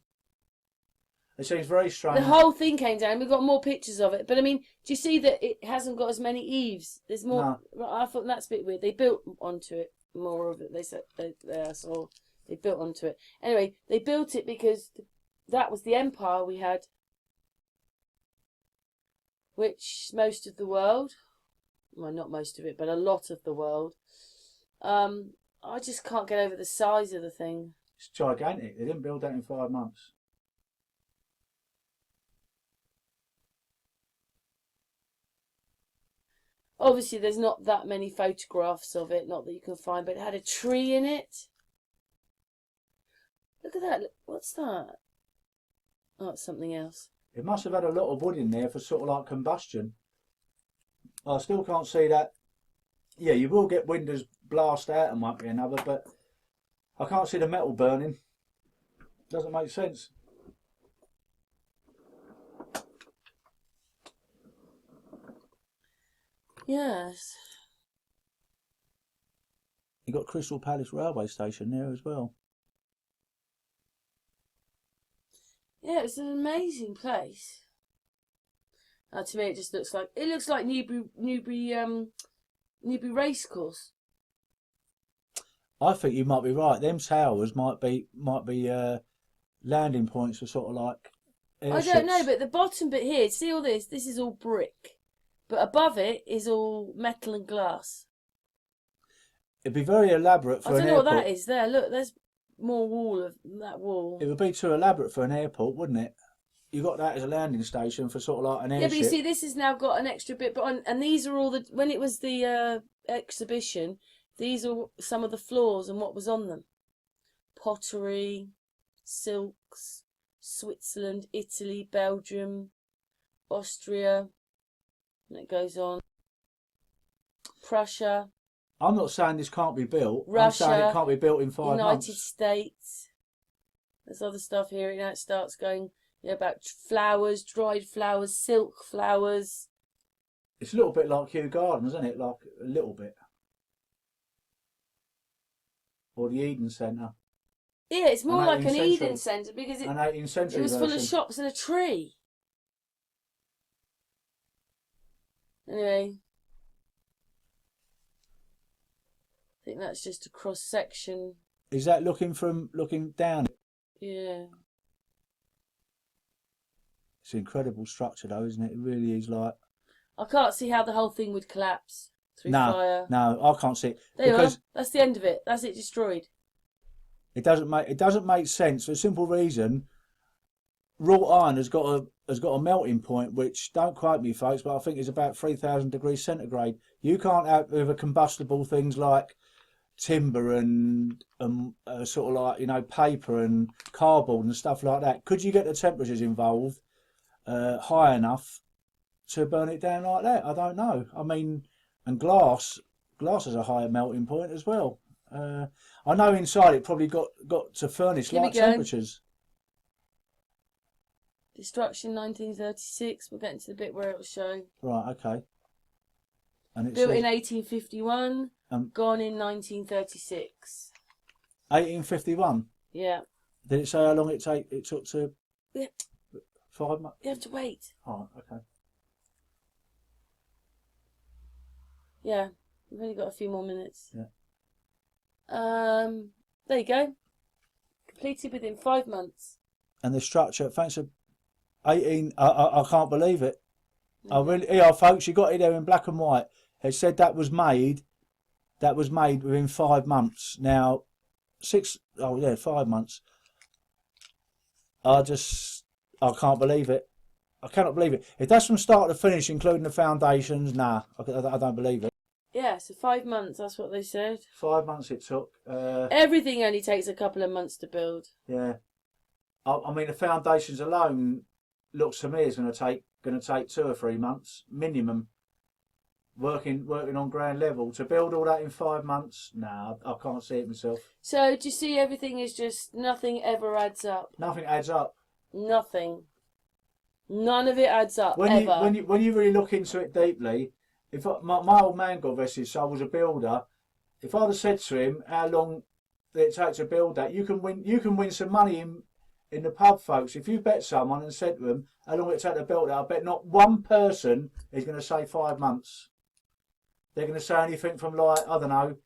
It seems very strange. The whole thing came down. We've got more pictures of it. But I mean, do you see that it hasn't got as many eaves? There's more. No. I thought that's a bit weird. They built onto it more of it. They said they built onto it. Anyway, they built it because that was the empire we had, which most of the world, well, not most of it, but a lot of the world. I just can't get over the size of the thing. It's gigantic. They didn't build that in 5 months. Obviously, there's not that many photographs of it, not that you can find, but it had a tree in it. Look at that. What's that? Oh, it's something else. It must have had a lot of wood in there for sort of like combustion. I still can't see that. Yeah, you will get windows blast out and might be another, but I can't see the metal burning. Doesn't make sense. Yes. You got Crystal Palace railway station there as well. Yeah, it's an amazing place. To me, it just looks like Newbury Racecourse. I think you might be right. Them towers might be landing points for sort of like airships. I don't know, but the bottom bit here, see all this? This is all brick. But above it is all metal and glass. It'd be very elaborate for an airport. I don't know what that is there. Look, there's more wall of that wall. It would be too elaborate for an airport, wouldn't it? You got that as a landing station for sort of like an airship. Yeah, but you see, this has now got an extra bit. And these are all when it was the exhibition, these are some of the floors and what was on them. Pottery, silks, Switzerland, Italy, Belgium, Austria. And it goes on. Prussia. I'm not saying this can't be built. Russia, I'm saying it can't be built in 5 months. United States. There's other stuff here. Now it starts going about flowers, dried flowers, silk flowers. It's a little bit like Kew Gardens, isn't it? Like a little bit. Or the Eden Centre. Yeah, it's more like an Eden Centre because an 18th century it was version. full of shops and a tree. Anyway, I think that's just a cross section. Is that looking down? Yeah. It's an incredible structure though, isn't it? It really is like... I can't see how the whole thing would collapse. through fire. No, I can't see it. There you because are. That's the end of it. That's it destroyed. it doesn't make sense for a simple reason. Wrought iron has got a melting point, which, don't quote me, folks, but I think is about 3,000 degrees centigrade. You can't have with a combustible things like timber and sort of like paper and cardboard and stuff like that. Could you get the temperatures involved high enough to burn it down like that? I don't know. I mean, and glass has a higher melting point as well. I know inside it probably got to furnace like temperatures. Destruction 1936. We're getting to the bit where it will show. Right. Okay. And it Built says, in 1851. Gone in 1936. 1851. Yeah. Did it say how long it took to? Yeah. 5 months. You have to wait. Oh, okay. Yeah, we've only got a few more minutes. Yeah. There you go. Completed within 5 months. And the structure, thanks to 18. I can't believe it. I really, yeah, folks, you got it there in black and white. It said that was made within 5 months. Now, 5 months. I can't believe it. I cannot believe it. If that's from start to finish, including the foundations, nah, I don't believe it. Yeah, so 5 months, that's what they said. 5 months it took. Everything only takes a couple of months to build. Yeah. I mean, the foundations alone looks to me is going to take 2 or 3 months minimum. Working on ground level to build all that in 5 months. Nah, I can't see it myself. So do you see everything is just nothing ever adds up? Nothing adds up. Nothing. None of it adds up When ever. you really look into it deeply, if my old man, God rest his soul, was a builder, if I'd have said to him how long it takes to build that, you can win some money in the pub, folks. If you bet someone and said to them how long it take to build that, I bet not one person is going to say 5 months. They're going to say anything from, like, I don't know,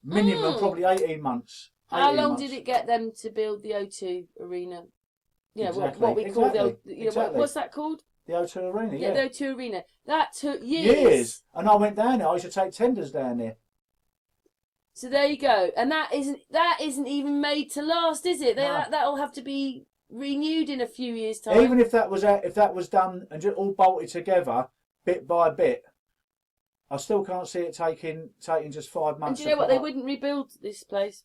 minimum probably 18 months. How long did it get them to build the O2 arena? Yeah, exactly. what we call exactly. what's that called? The O2 arena, yeah. The O2 arena. That took years. And I went down there. I used to take tenders down there. So there you go. And that isn't even made to last, is it? No. That'll have to be renewed in a few years' time. Even if that was done and just all bolted together bit by bit, I still can't see it taking just 5 months. And do you know what? They wouldn't rebuild this place.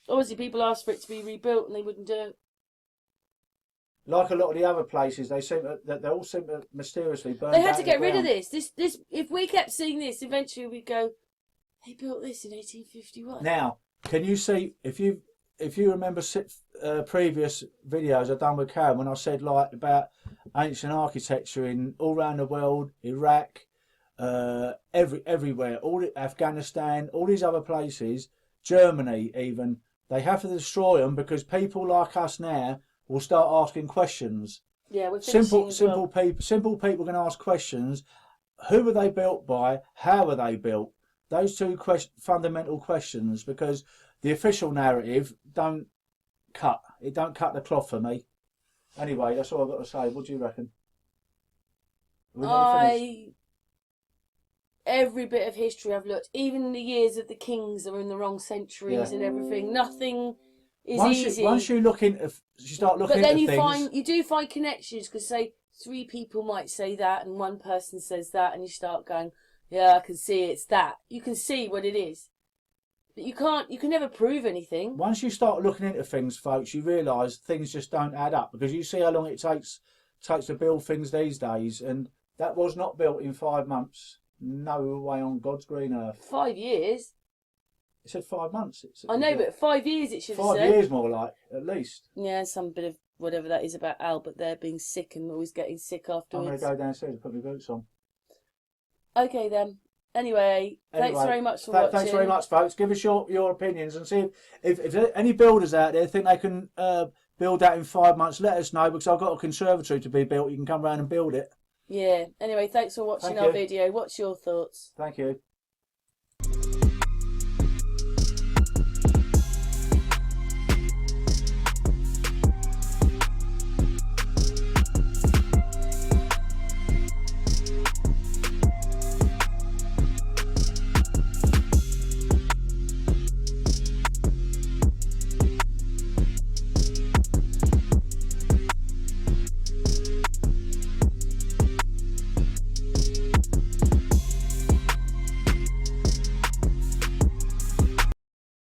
Obviously, people asked for it to be rebuilt, and they wouldn't do it. Like a lot of the other places, they all seem to mysteriously burn. They had to get rid of this. This. If we kept seeing this, eventually we'd go, they built this in 1851. Now, can you see if you remember previous videos I've done with Karen when I said like about ancient architecture in all around the world, Iraq, everywhere, Afghanistan, all these other places, Germany even, they have to destroy them because people like us now will start asking questions. Yeah, we're simple people can ask questions. Who were they built by? How were they built? Those two fundamental questions, because the official narrative don't cut the cloth for me. Anyway, that's all I've got to say. What do you reckon? Every bit of history I've looked, even the years of the kings are in the wrong centuries and everything. Nothing is easy. Once you start looking but then into things, you do find connections, because say 3 people might say that and one person says that, and you start going, yeah, I can see it's that. You can see what it is, but you can never prove anything. Once you start looking into things, folks, you realise things just don't add up, because you see how long it takes to build things these days, and that was not built in 5 months. No way on God's green earth. 5 years. It said 5 months. I know, but 5 years it should have said. 5 years more like, at least. Yeah, some bit of whatever that is about Albert there being sick and always getting sick afterwards. I'm going to go downstairs and put my boots on. Okay then. Anyway, thanks very much for watching. Thanks very much, folks. Give us your opinions and see if there are any builders out there think they can build that in 5 months. Let us know, because I've got a conservatory to be built. You can come round and build it. Yeah. Anyway, thanks for watching our video. What's your thoughts? Thank you.